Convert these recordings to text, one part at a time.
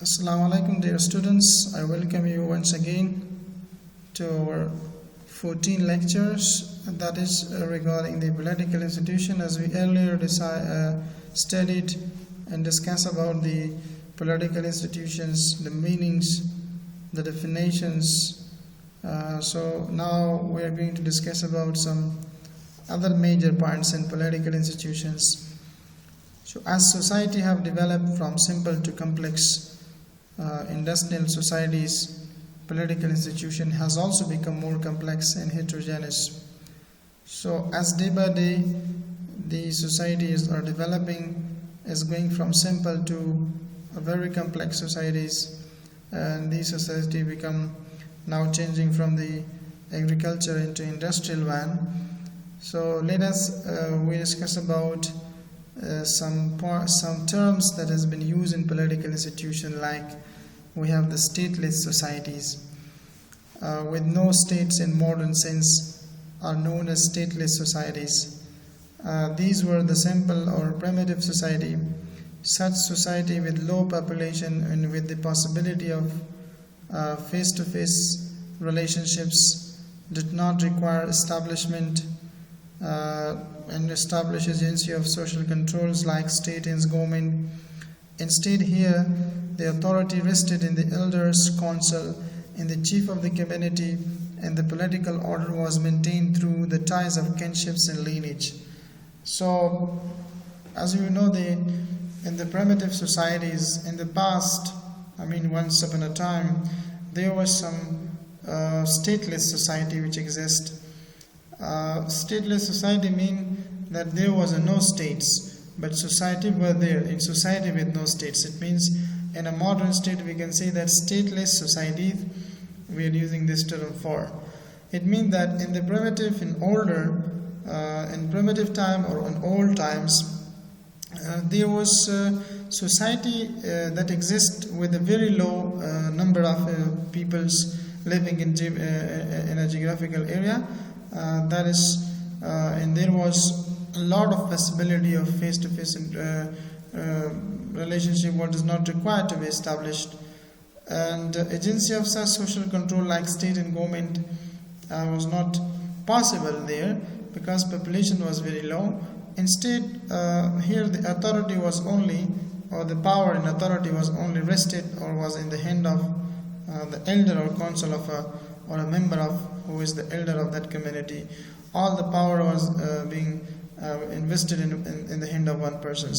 Assalamu alaikum, dear students. I welcome you once again to our 14 lectures, that is regarding the political institution. As we earlier studied and discussed about the political institutions, the meanings, the definitions. So now we are going to discuss about some other major points in political institutions. So as society have developed from simple to complex industrial societies, political institution has also become more complex and heterogeneous. So as day by day the societies are developing, is going from simple to very complex societies, and these societies become now changing from the agriculture into industrial one. So let us we discuss about some terms that has been used in political institution, like we have the stateless societies with no states in modern sense are known as stateless societies. These were the simple or primitive society. Such society with low population and with the possibility of face-to-face relationships did not require establishment and establish agency of social controls like state and government. Instead, here the authority rested in the elders, council, and the chief of the community, and the political order was maintained through the ties of kinships and lineage. So, as you know, in the primitive societies in the past, once upon a time, there was some stateless society which exists. Stateless society means that there was no states, but society were there. In society with no states, it means in a modern state we can say that stateless society we are using this term for. It means that in the primitive, in primitive time or in old times, there was society that exists with a very low number of peoples living in a geographical area. And there was a lot of possibility of face-to-face relationship what is not required to be established, and agency of such social control like state and government was not possible there because population was very low. Instead, here the authority was only, or the power and authority was only rested or was in the hand of the elder or council of or a member of who is the elder of that community. All the power was being invested in the hand of one person.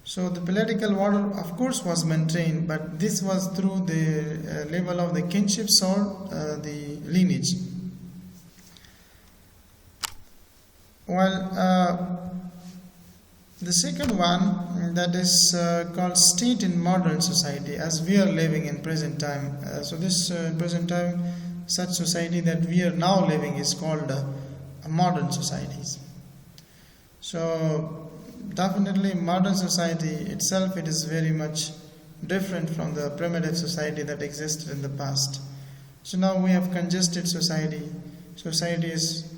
So the political order, of course, was maintained, but this was through the level of the kinships or the lineage. Well, the second one, that is called state in modern society, as we are living in present time. So this present time, such society that we are now living is called modern societies. So definitely modern society itself, it is very much different from the primitive society that existed in the past. So now we have congested society. Society is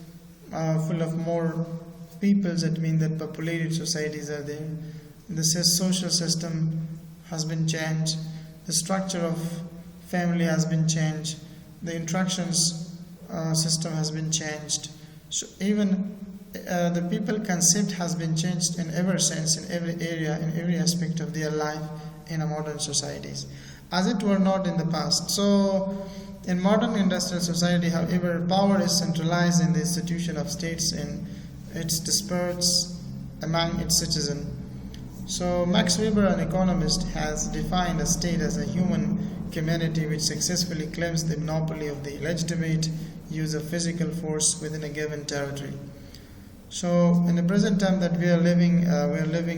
full of more peoples. That means that populated societies are there. The social system has been changed. The structure of family has been changed. The interactions system has been changed. So even the people concept has been changed in every sense, in every area, in every aspect of their life in a modern societies, as it were not in the past. So in modern industrial society, however, power is centralized in the institution of states and it's dispersed among its citizens. So Max Weber, an economist, has defined a state as a human community which successfully claims the monopoly of the legitimate use of physical force within a given territory. So in the present time that we are living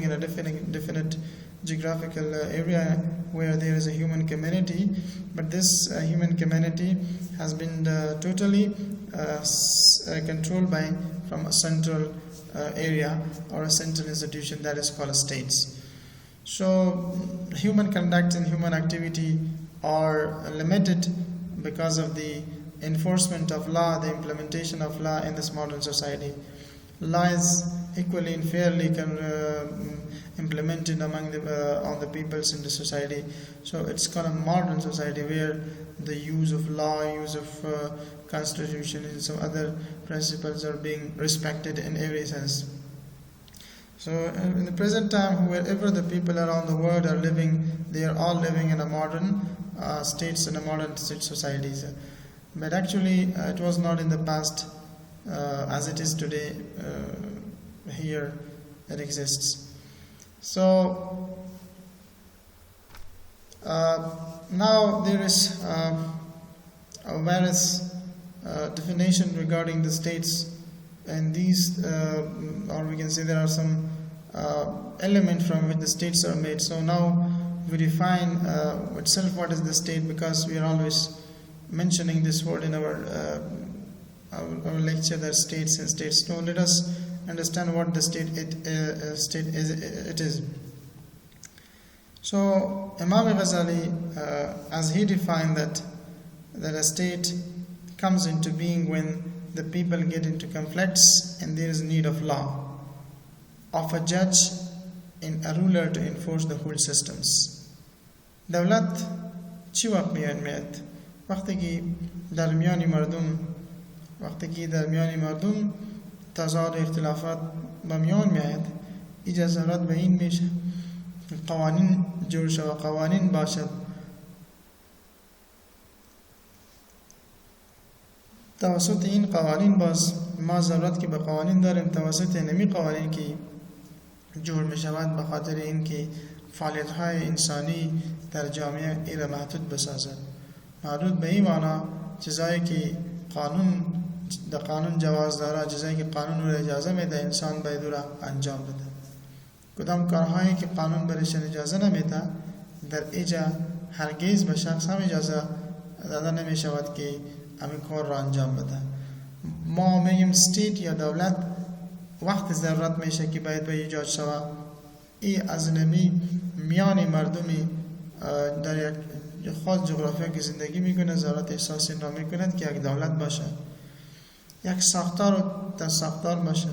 in a definite geographical area where there is a human community, but this human community has been totally controlled from a central area or a central institution that is called states. So human conduct and human activity are limited because of the enforcement of law, the implementation of law in this modern society. Law is equally and fairly implemented among on the peoples in the society. So it's called a modern society where the use of law, use of constitution and some other principles are being respected in every sense. So in the present time, wherever the people around the world are living, they are all living in a modern states and a modern state societies. But actually, it was not in the past as it is today. Here it exists. So now there is a various definition regarding the states, and these, or we can say there are some element from which the states are made. So now we define itself what is the state, because we are always mentioning this word in our lecture, that states and states. So let us understand what the state is. So Imam Ghazali, as he defined that a state comes into being when the people get into conflicts and there is need of law, of a judge and a ruler to enforce the whole systems. دولت چی وقت میاد؟ وقتی که درمیان مردم تضاد اختلافات بمیان میاد، اجازهات به این میشه قوانین جور شود، قوانین باشد. توسط این قوانین باز ما ضرورت که به قوانین داریم، توسط نمی قوانین که جور می شود به خاطر این که فعالیت های انسانی در جامعه ایره محدود بسازد. محدود به این معنا چیزایی که قانون جواز داره، چیزایی که قانون رو اجازه میده انسان باید رو انجام بده. کدام کارهایی که قانون برش اجازه نمیده در ایجا هرگز به شخص هم اجازه داده نمی شود که همین کار را انجام بده. ما میگیم استیت یا دولت وقت ضرورت میشه که باید به ایجاد شود. این از نمی میان مردمی در یک خاص جغرافیا که زندگی میکنه ضرورت احساسی نمی کند که یک دولت باشه، یک ساختار باشه،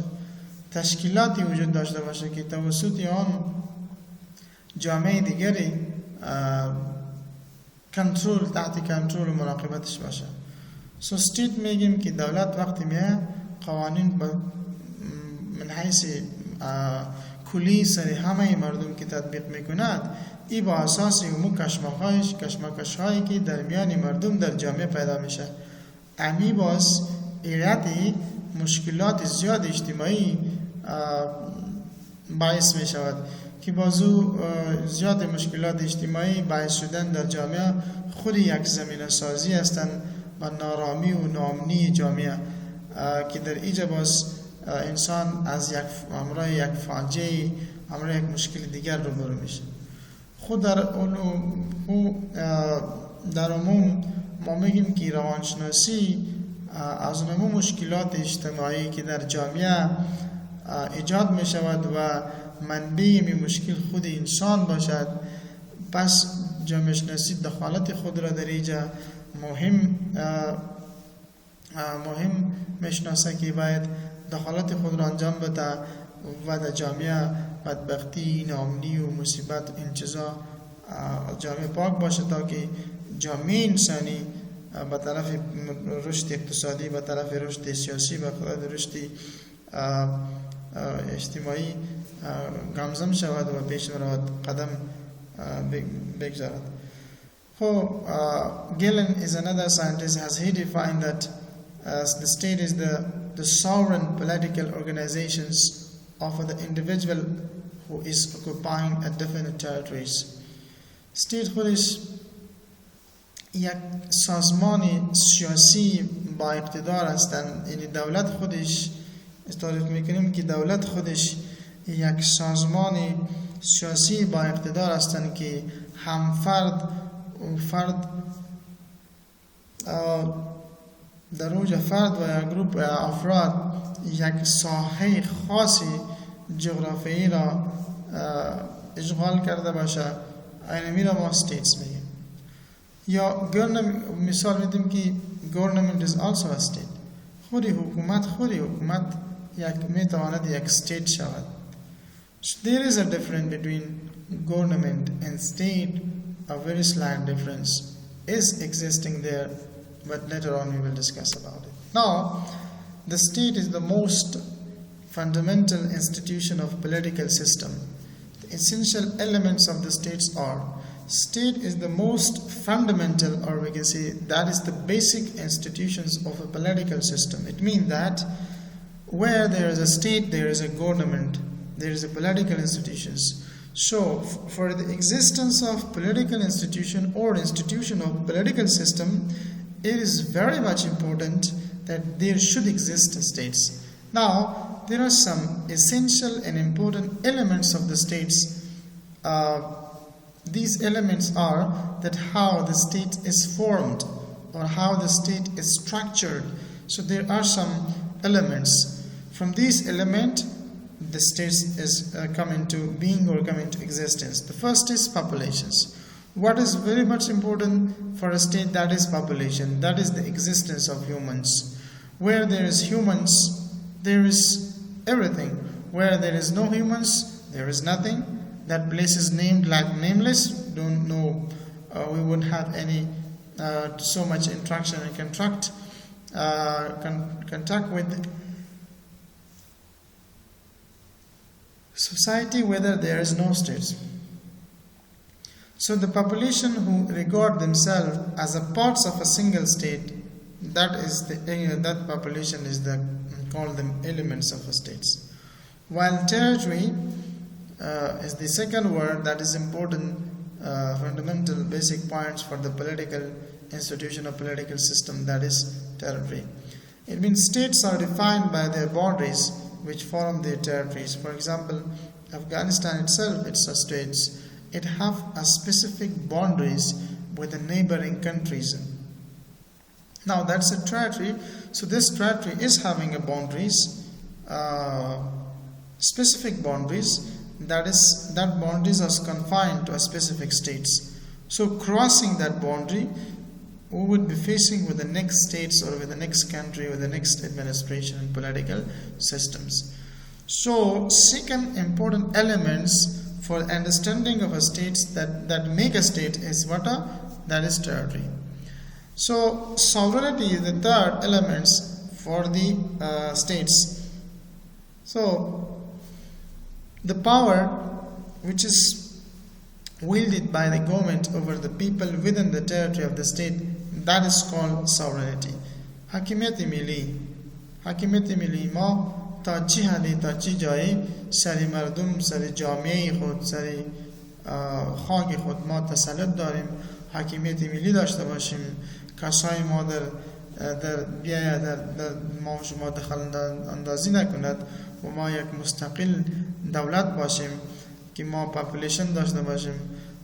تشکیلاتی وجود داشته باشه که توسط آن جامعه دیگری تحت کنترل و مراقبتش باشه. سو استیت میگیم که دولت وقتی میه قوانین من حیث کلی سر همه مردم که تطبیق میکند، ای با اساس امور کشمکش هایی که در میان مردم در جامعه پیدا میشه، امی باز ایرادی مشکلات زیاد اجتماعی باعث می شود که بازو زیاد مشکلات اجتماعی باعث شدن در جامعه خود یک زمینه سازی هستند و نارامی و ناامنی جامعه که در اینجا باز انسان از یک فاجعه همراه یک مشکل دیگر روبرو میشه. خود در عموم ما میگیم که روانشناسی از نمو مشکلات اجتماعی که در جامعه ایجاد می شود و منبع این مشکل خود انسان باشد، پس جامعه شناسی دخالت خود را در اینجا مهم میشناسه که باید دخالت خود را انجام بده و در جامعه بدبختی، ناامنی و مصیبت انتظار جامعه پاک باشه تا که جامعه انسانی به طرف رشد اقتصادی، به طرف رشد سیاسی، به طرف رشد اجتماعی گامزن شود و پیش برود، قدم بگذارد. Gillen is another scientist. Has he defined that the state is the sovereign political organizations of the individual who is occupying a definite territories. State خودش یک سازمان سیاسی با اقتدار هستند. یعنی دولت خودش تعریف میکنیم که دولت خودش یک سازمان سیاسی با اقتدار هستند که هم فرد در اوج فرد و یک گروپ افراد یک ساحه خاصی جغرافیایی را اشغال کرده باشه، اینمی را ما states میگیم. یا مثال میدیم که government is also a state. خود حکومت یک میتواند یک state شود. So there is a difference between government and state. A very slight difference is existing there, but later on we will discuss about it. Now, the state is the most fundamental institution of political system. The essential elements of the states are: state is the most fundamental, or we can say that is the basic institutions of a political system. It means that where there is a state, there is a government, there is a political institutions. So for the existence of political institution or institution of political system, it is very much important that there should exist states. Now, there are some essential and important elements of the states. These elements are that how the state is formed or how the state is structured. So there are some elements. From these elements, the states is come into being or come into existence. The first is populations. What is very much important for a state? That is population. That is the existence of humans. Where there is humans, there is everything. Where there is no humans, there is nothing. That place is named like nameless. Don't know. We wouldn't have any so much interaction and contact with society, whether there is no states. So the population who regard themselves as a parts of a single state, that population is called the elements of a states. While territory is the second word that is important, fundamental basic points for the political institution or political system, that is territory. It means states are defined by their boundaries which form their territories. For example, Afghanistan itself, it's a state. It have a specific boundaries with the neighboring countries. Now that's a territory. So this territory is having a boundaries, specific boundaries. That boundaries are confined to a specific states. So crossing that boundary, we would be facing with the next states or with the next country, with the next administration and political systems. So second important elements for understanding of a state that make a state is what? That is territory. So sovereignty is the third elements for the states. So the power which is wielded by the government over the people within the territory of the state, that is called sovereignty. حاکمیت ملی ما تا چی حدی تا چی جایی سری مردم سری جامعه خود سری خاک خود ما تسلط داریم. حاکمیت ملی داشته باشیم. کسای ما در ما و شما دخل اندازی نکند و ما یک مستقل دولت باشیم که ما پاپولیشن داشته باشیم،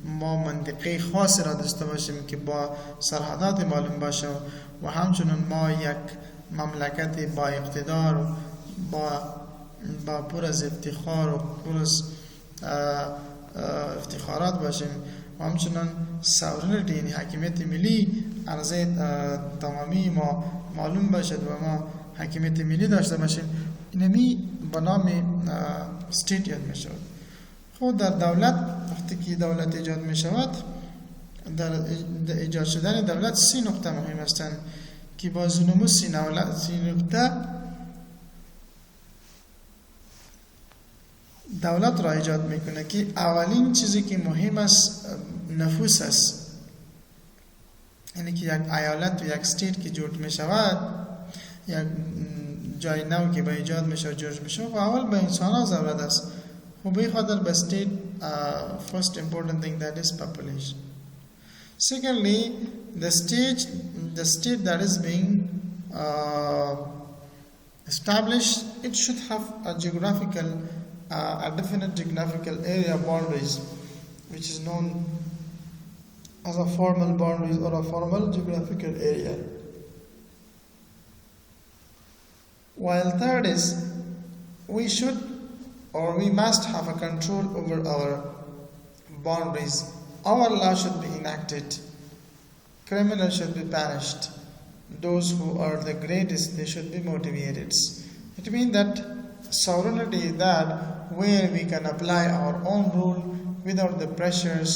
ما منطقه خاصی را داشته باشیم که با سرحدات معلوم باشه و همچنین ما یک مملکت با اقتدار با پر از افتخار و پر از افتخارات باشیم و همچنین ساورنیتی یعنی حاکمیت ملی عرضه تمامی ما معلوم باشد و ما حاکمیت ملی داشته باشیم. اینمی به نام استیت یاد می شود. خود در دولت وقتی که دولت ایجاد می شود، در ایجاد شدن دولت 3 نقطه مهم هستند که با زنمو 3 نقطه دولت را ایجاد میکنه که اولین چیزی که مهم است نفوس است. یعنی که یک ایالت و یک استیت که جوړ می شود، یک جای نو که به ایجاد می شود جوړ می شود، اول به انسان ها ضرورت است. خب به خاطر به state first important thing that is population. Secondly, the state that is being established, it should have a definite geographical area boundaries, which is known as a formal boundaries or a formal geographical area. While third is, we must have a control over our boundaries. Our law should be enacted. Criminals should be punished. Those who are the greatest, they should be motivated. It means that sovereignty is that where we can apply our own rule without the pressures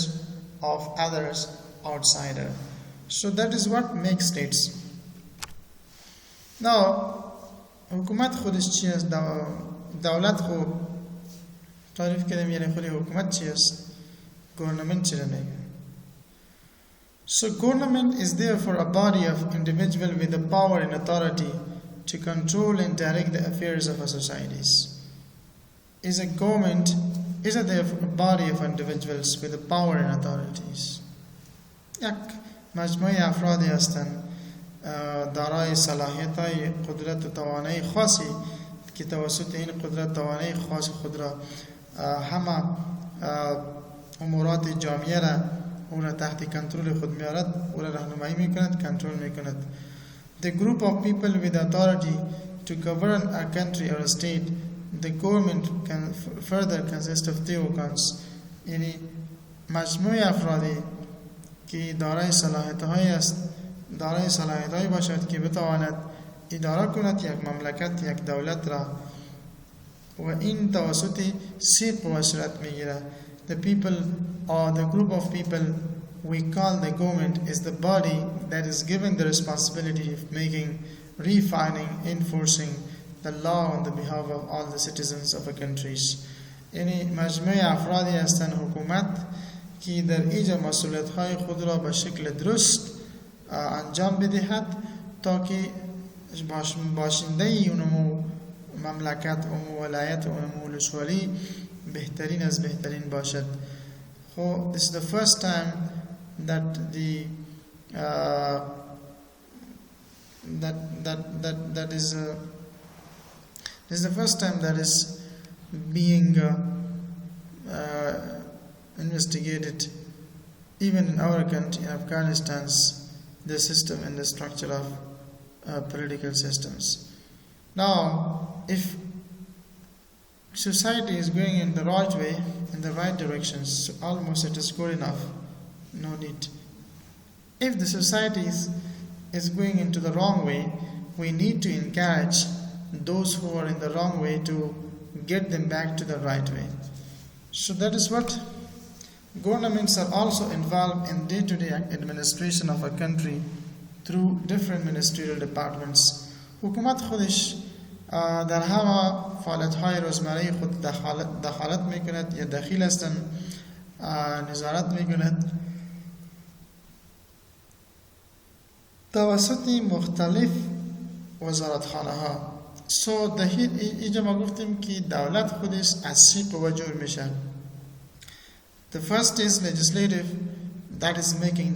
of others outsider. So that is what makes states. Now حکومت خودش چی است؟ دولت خو تعریف کردیم، یعنی خود حکومت چی است؟ گورنمنت چرا میگه؟ So government is therefore a body of individual with the power and authority to control and direct the affairs of a societies. Is a government is a therefore a body of individuals with the power and authorities. یک مجموعه افرادی هستند دارای صلاحیت‌های قدرت و توانایی خاصی که توسط این قدرت توانایی خاص خود را همه امورات جامعه را او را تحت کنترل خود می‌آورد، او را راهنمایی می‌کند، کنترل می‌کند. The group of people with authority to govern a country or a state, the government can further consist of three organs. یعنی مجموعه افرادی که دارای صلاحیت‌هایی است، دارای صلاحیت‌هایی باشد که بتواند اداره کند یک مملکت، یک دولت را، و این توسط سه قوه صورت می‌گیرد. The people or the group of people we call the government is the body that is given the responsibility of making, refining, enforcing the law on the behalf of all the citizens of a countries. یعنی مجموعه افرادی هستند حکومت که در ایجا مسئولیت‌های خود را به شکل درست انجام بدهد تا که باشنده اونمو مملکت و ولایت و ولسوالی بهترین از بهترین باشد. خب this is the first time that the this is the first time that is being investigated even in our country, in Afghanistan's the system and the structure of political systems. Now, if society is going in the right way, in the right directions, so almost it is good enough, no need. If the society is going into the wrong way, we need to encourage those who are in the wrong way to get them back to the right way. So that is what governments are also involved in day-to-day administration of a country through different ministerial departments. حکومت خودش در همه فعالیت‌های روزمره خود دخالت می‌کند یا دخیل هستند، نظارت می‌کند توسط مختلف وزارتخانه‌ها. So اینجا ما گفتیم که دولت خودش از سه قوه جور میشه. The first is legislative, that is making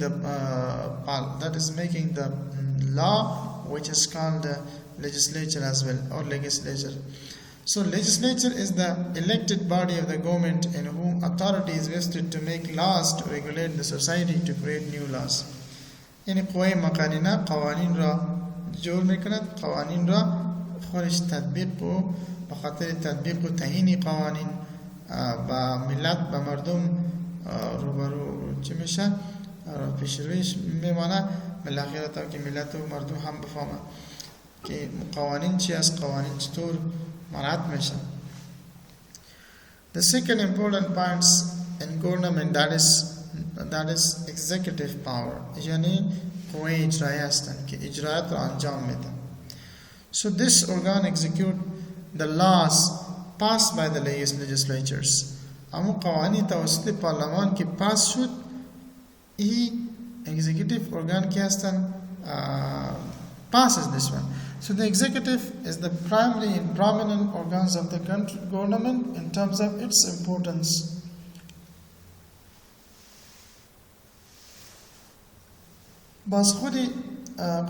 the law, which is called legislature as well, or legislature. So legislature is the elected body of the government in whom authority is vested to make laws to regulate the society, to create new laws. یعنی قوه مقننه قوانین را جور میکند، قوانین را خودش تطبیق و بخاطر تطبیق و تعیین قوانین با ملت با مردم روبرو چی میشه، پیش رویش میمانه، بالاخره تا که ملت و مردم هم بفهمه که قوانین چی است، قوانین چطور مراعات میشه. The second important points in government that is executive power، یعنی قوه اجرایی هستند که اجرایات را انجام میدن. So this organ execute the laws passed by the legislatures. اما قوانین توسط پارلمان که پاس شد، این executive organ که هستن passes this one. So the executive is the primary and prominent organs of the country government in terms of its importance. باز خودی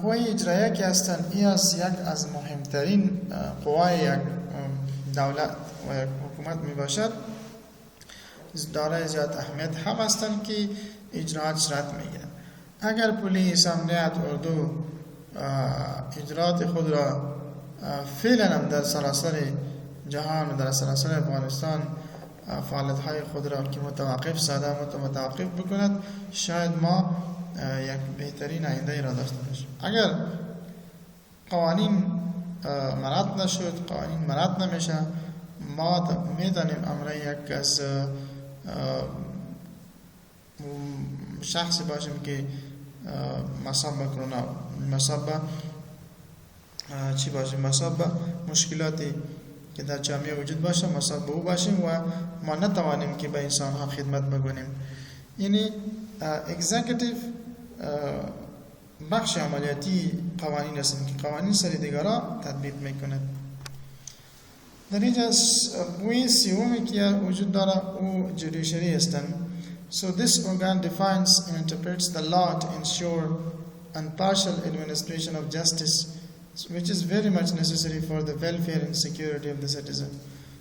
قوه اجرایی که هستن این از مهمترین قوه یک دولت و یک حکومت می باشد، دارای زیاد اهمیت هم هستند که اجراعات صورت میگیرند. اگر پلیس، امنیت، اردو اجراعات خود را فعلا هم در سراسر جهان و در سراسر افغانستان فعالیت های خود را که متوقف ساده متوقف بکند، شاید ما یک بهترین آینده را داشته باشیم. اگر قوانین مراعات نشد، قوانین مراعات نمیشه، ما میتونیم امر یک از شخصی باشیم که مصاب کرونا مصاب چی باشیم، مصاب مشکلاتی که در جامعه وجود باشه مصاب به او باشیم و ما نتوانیم که به انسان ها خدمت بکنیم. یعنی اگزیکیتیو بخش عملیاتی قوانین هستند که قوانین سر دیگران تطبیق میکنند. در اینجا گوی سیومی که وجود داره او جودیشری هستند. So this organ defines and interprets the law to ensure impartial administration of justice, which is very much necessary for the welfare and security of the citizen.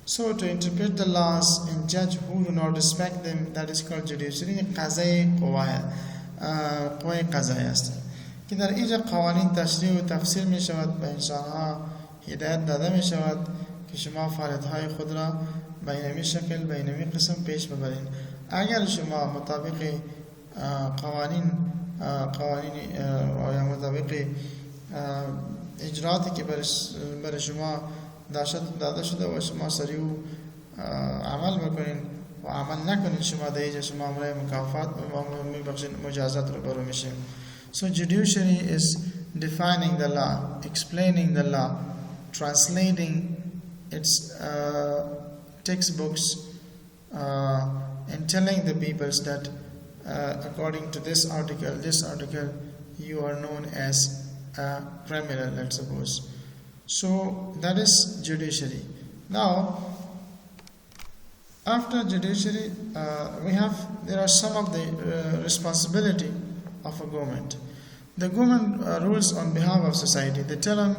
So to interpret the laws and judge who do not respect them, that is called judiciary. قضای قوای قضایی است که در اینجا قوانین تشریح و تفسیر می شود، به انسانها هدایت داده می شود که شما فعالیت‌های خود را به اینمی شکل به اینمی قسم پیش ببرین. اگر شما مطابق قوانین یا مطابق اجرااتی که برای شما داده شده و شما سریع عمل بکنین و عمل نکنین، شما در اینجا شما امر مکافات و مجازات رو برو میشین. So judiciary is defining the law, explaining the law, translating its textbooks, and telling the peoples that according to this article you are known as a criminal, let's suppose. So that is judiciary. Now after judiciary there are some of the responsibility of a government. The government rules on behalf of society. The term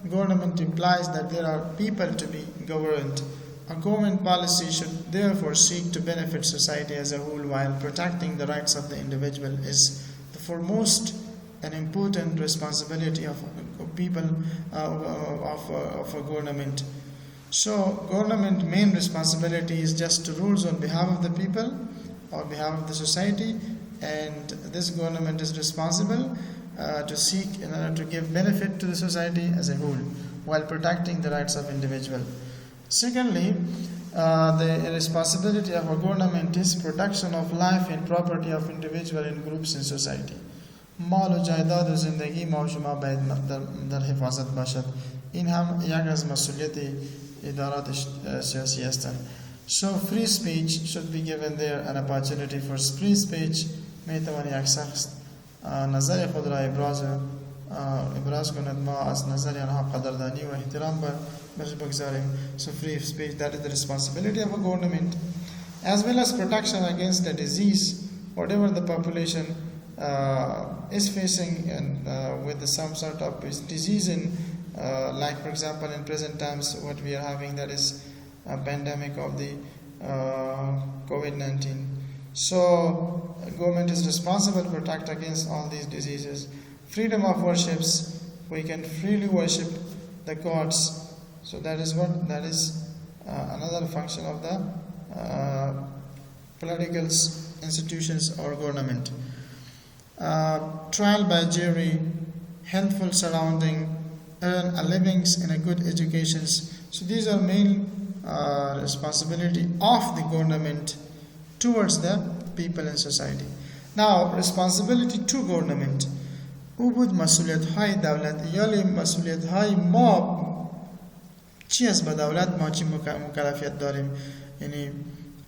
government implies that there are people to be governed. A government policy should therefore seek to benefit society as a whole while protecting the rights of the individual is the foremost and important responsibility of people of a government. So government main responsibility is just to rules on behalf of the people or behalf of the society, and this government is responsible to seek in order to give benefit to the society as a whole while protecting the rights of individual. Secondly, the responsibility of a government is protection of life and property of individual and groups in society. مال و جایداد و زندگی ما و شما باید در حفاظت باشد. این هم یک از مسئولیت ادارات سیاسی هستند. So free speech should be given there, an opportunity for free speech. میتوان یک شخص نظر خود را ابراز کند، ما از نظر آنها قدردانی و احترام بگذاریم. So free speech, that is the responsibility of a government, as well as protection against the disease, whatever the population is facing and with some sort of disease in like for example in present times what we are having, that is a pandemic of the COVID-19. So government is responsible to protect against all these diseases. Freedom of worships, we can freely worship the gods. So that is another function of the political institutions or government. Trial by jury, healthful surrounding, earn a livings and a good educations. So these are main responsibility of the government towards the people and society. Now responsibility to government. او بود مسئولیت های دولت یا مسئولیت های ما چی است؟ به دولت ما چی مکلفیت داریم؟ یعنی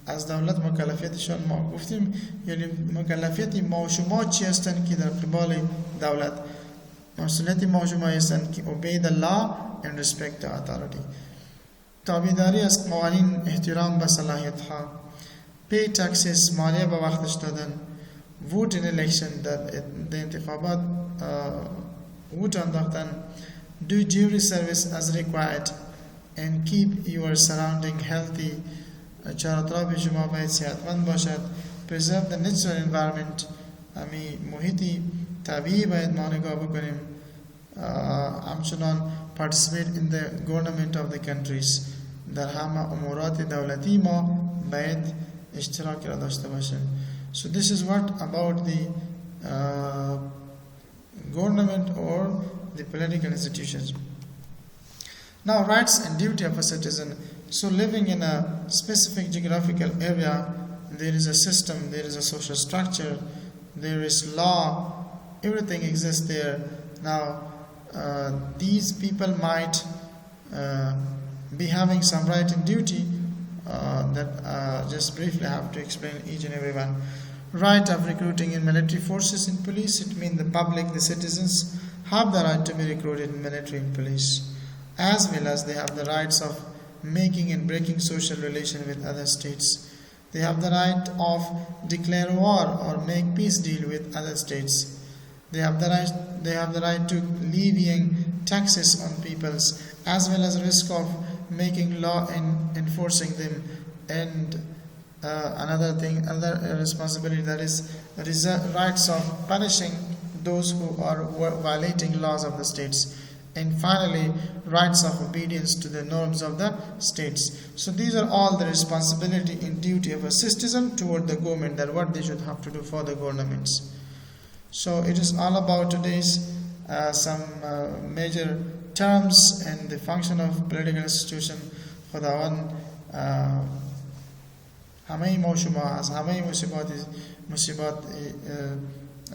از دولت مکلفیتشان ما گفتیم، یعنی مکلفیت ما و شما چی هستند که در قبال دولت؟ مسئولیت ما و شما هستند که obey the law and respect the authority. تابعداری از قوانین، احترام به صلاحیت ها، pay taxes، مالیه به وقتش دادن، vote in election، در انتخابات vote انداختن، do jury service as required and keep your surrounding healthy. چهار اطراف شما باید صحتمند باشد. preserve the natural environment، امی محیطی طبیعی باید ما نگاه بکنیم. همچنان participate in the government of the countries، در همه امورات دولتی ما باید اشتراک را داشته باشیم. So this is what about the government or the political institutions. Now rights and duty of a citizen. So living in a specific geographical area, there is a system, there is a social structure, there is law, everything exists there. Now, these people might be having some right and duty that just briefly I have to explain each and every one. Right of recruiting in military forces and police, it means the public, the citizens have the right to be recruited in military and police, as well as they have the rights of making and breaking social relation with other states. They have the right of declare war or make peace deal with other states. They have the right to levying taxes on peoples, as well as risk of making law and enforcing them. And another responsibility, that is rights of punishing those who are violating laws of the states. And finally, rights of obedience to the norms of the states. So these are all the responsibility and duty of a citizen toward the government, that what they should have to do for the governments. So it is all about today's some major terms and the function of political institution. خداوند همه ما شما از همه مصیبات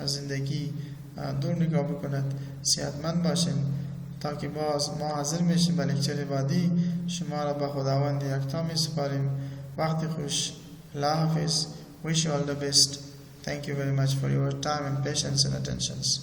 زندگی دور نگاه بکند، صحتمند باشین تا که باز ما حاضر میشیم به لکچر بعدی. شما را به خداوند یکتا میسپاریم. وقتی خوش. الله حافظ. Wish you all the best. Thank you very much for your time and patience and attentions.